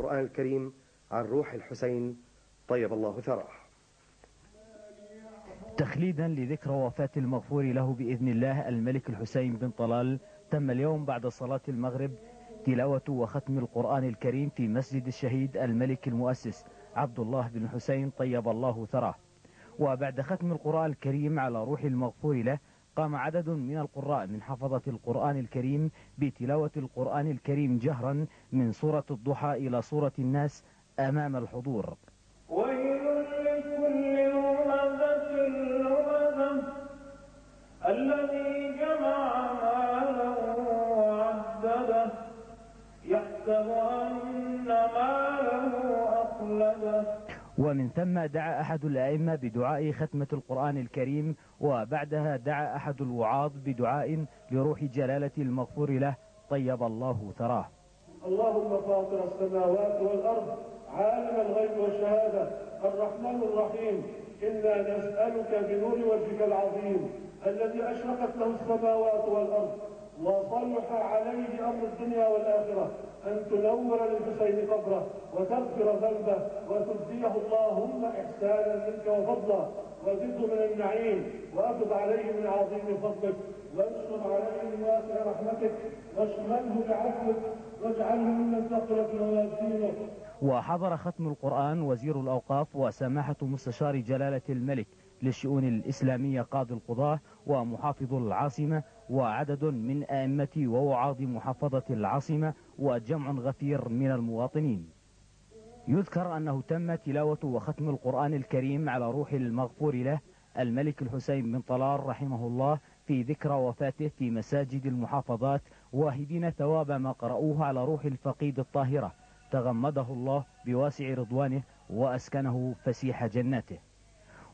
القرآن الكريم عن روح الحسين طيب الله ثراه. تخليدا لذكرى وفاة المغفور له بإذن الله الملك الحسين بن طلال، تم اليوم بعد صلاة المغرب تلاوة وختم القرآن الكريم في مسجد الشهيد الملك المؤسس عبد الله بن الحسين طيب الله ثراه. وبعد ختم القرآن الكريم على روح المغفور له، قام عدد من القراء من حفظة القرآن الكريم بتلاوة القرآن الكريم جهرا من سورة الضحى إلى سورة الناس أمام الحضور. ويل لكل همزة لمزة الذي جمع ماله وعدده يحسب أن ماله أخلده. ومن ثم دعا أحد الأئمة بدعاء ختمة القرآن الكريم، وبعدها دعا أحد الوعاظ بدعاء لروح جلالة المغفور له طيب الله ثراه. اللهم فاطر السماوات والأرض عالم الغيب والشهادة الرحمن الرحيم، إنا نسألك بنور وجهك العظيم الذي أشرقت له السماوات والأرض وصلح عليه أمر الدنيا والآخرة أن تنور للحسين قبره وتغفر ذنبه وتجزيه اللهم إحسانا منك وفضلا، وزده من النعيم وأفض عليه من عظيم فضلك، وانشر عليه من واسع رحمتك، واشمله بعفوك، واجعله ممن ثقلت موازينه. وحضر ختم القرآن وزير الأوقاف وسماحة مستشار جلالة الملك للشؤون الإسلامية قاضي القضاة ومحافظ العاصمة وعدد من أئمة ووعاظ محافظة العاصمة وجمع غفير من المواطنين. يذكر أنه تم تلاوة وختم القرآن الكريم على روح المغفور له الملك الحسين بن طلال رحمه الله في ذكرى وفاته في مساجد المحافظات، واهبين ثواب ما قرأوه على روح الفقيد الطاهرة، تغمده الله بواسع رضوانه وأسكنه فسيح جناته.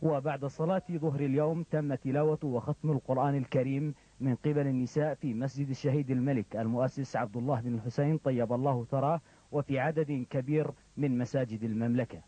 وبعد صلاة ظهر اليوم تم تلاوة وختم القرآن الكريم من قبل النساء في مسجد الشهيد الملك المؤسس عبد الله بن الحسين طيب الله ثراه، وفي عدد كبير من مساجد المملكة.